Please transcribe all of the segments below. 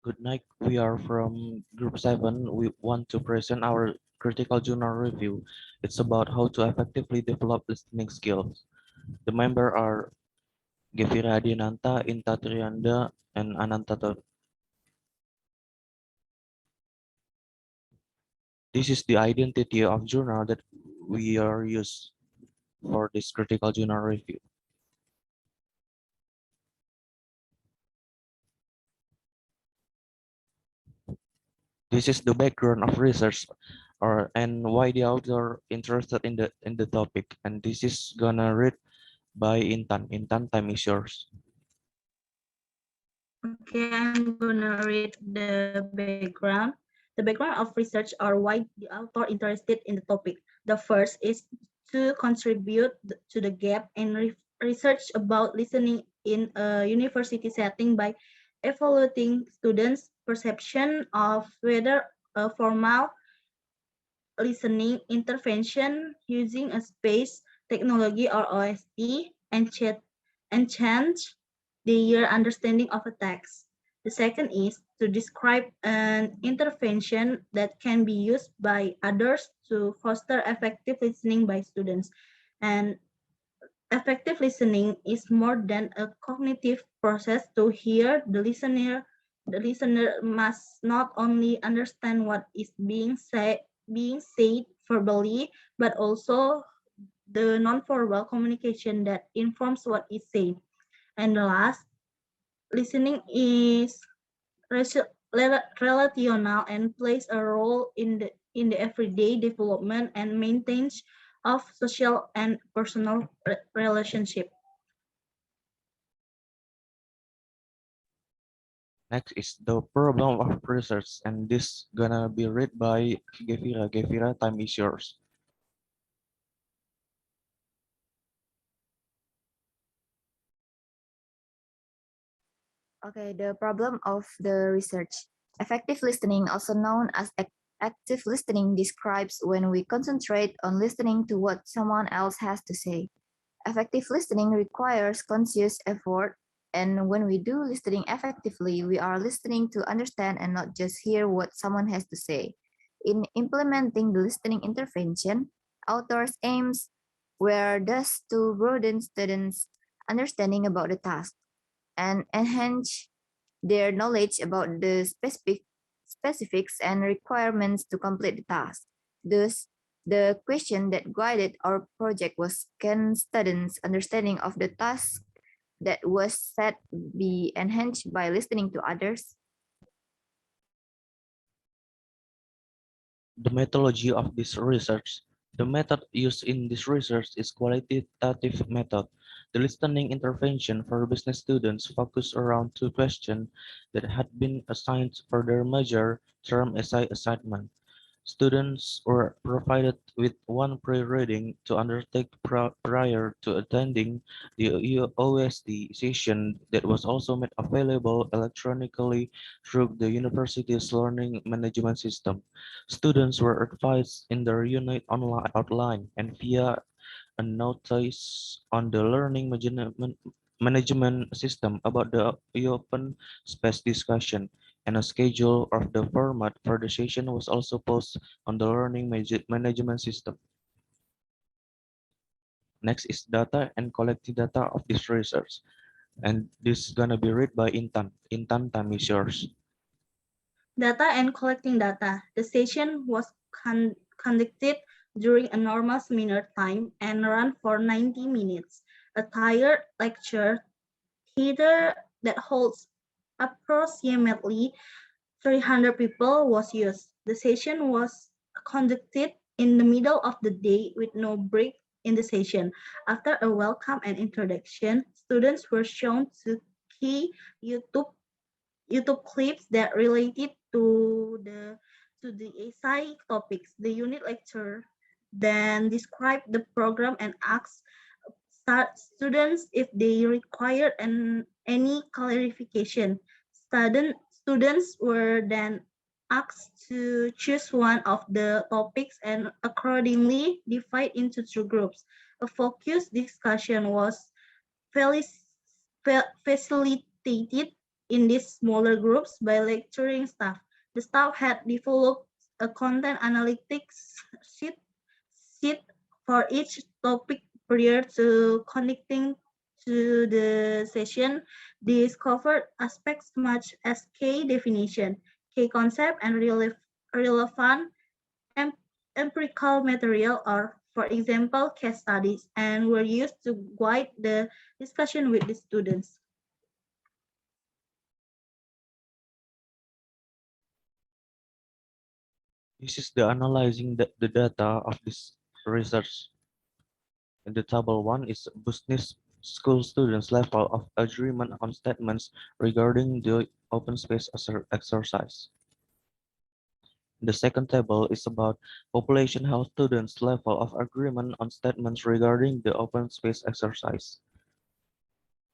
Good night. We are from Group 7. We want to present our critical journal review. It's about how to effectively develop listening skills. The members are Gevira Adinanta, Inta Trianda, and Ananta. This is the identity of journal that we are used for this critical journal review. This is the background of research and why the author interested in the topic. And this is gonna read by Intan. Intan, time is yours. Okay, I'm gonna read the background. The background of research or why the author interested in the topic. The first is to contribute to the gap in research about listening in a university setting by evaluating students' perception of whether a formal listening intervention using a space technology or OST enhance their understanding of a text. The second is to describe an intervention that can be used by others to foster effective listening by students. And effective listening is more than a cognitive process to hear the listener. The listener must not only understand what is being said verbally, but also the nonverbal communication that informs what is said. And the last, listening is relational and plays a role in the everyday development and maintenance of social and personal relationship. Next is the problem of research, and this gonna be read by Gevira. Gevira, time is yours. Okay, the problem of the research. Effective listening, also known as active listening, describes when we concentrate on listening to what someone else has to say. Effective listening requires conscious effort, and when we do listening effectively, we are listening to understand and not just hear what someone has to say. In implementing the listening intervention, authors aims were thus to broaden students' understanding about the task and enhance their knowledge about the specifics and requirements to complete the task. Thus, the question that guided our project was, can students' understanding of the task that was set be enhanced by listening to others? The methodology of this research. The method used in this research is qualitative method. The listening intervention for business students focused around two questions that had been assigned for their major term essay assignment. Students were provided with one pre-reading to undertake prior to attending the OSD session that was also made available electronically through the university's learning management system. Students were advised in their unit online outline and via a notice on the learning management system about the open space discussion, and a schedule of the format for the session was also posted on the learning management system. Next is data and collecting data of this research. And this is gonna be read by Intan. Intan, time is yours. Data and collecting data. The session was conducted during a normal seminar time and ran for 90 minutes. A tiered lecture theater that holds approximately 300 people was used. The session was conducted in the middle of the day with no break in the session. After a welcome and introduction, students were shown two key YouTube clips that related to the essay topics. The unit lecture then described the program and asked students if they required any clarification. Students were then asked to choose one of the topics and accordingly divide into two groups. A focused discussion was facilitated in these smaller groups by lecturing staff. The staff had developed a content analytics sheet, sheet for each topic prior to connecting to the session. These covered aspects such as key definition, key concept, and relevant em- empirical material or, for example, case studies, and were used to guide the discussion with the students. This is the analyzing the data of this research. In the table 1 is business school students' level of agreement on statements regarding the open space exercise. The second table is about population health students' level of agreement on statements regarding the open space exercise.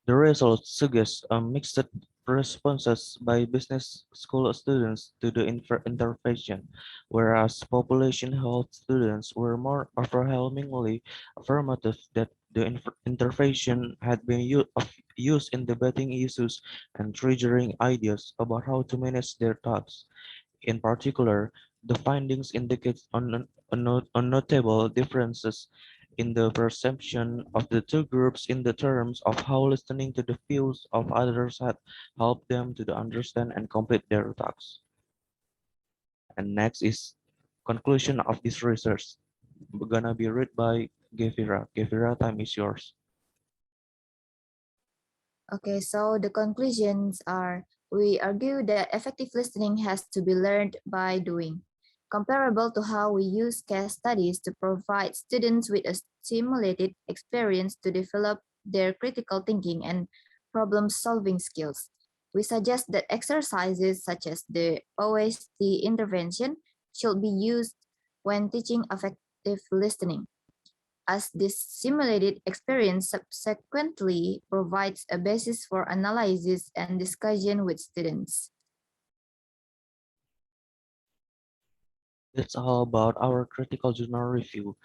The results suggest a mixed responses by business school students to the intervention, whereas population health students were more overwhelmingly affirmative that the intervention had been of use in debating issues and triggering ideas about how to manage their thoughts. In particular, the findings indicate notable differences in the perception of the two groups in the terms of how listening to the views of others had helped them to understand and complete their tasks. And next is conclusion of this research. Gonna be read by Gevira. Gevira, time is yours. Okay, so the conclusions are we argue that effective listening has to be learned by doing, comparable to how we use case studies to provide students with a stimulated experience to develop their critical thinking and problem solving skills. We suggest that exercises such as the OST intervention should be used when teaching effective listening, as this simulated experience subsequently provides a basis for analysis and discussion with students. That's all about our critical journal review.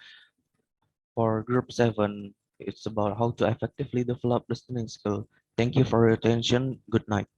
For group 7, it's about how to effectively develop listening skill. Thank you for your attention. Good night.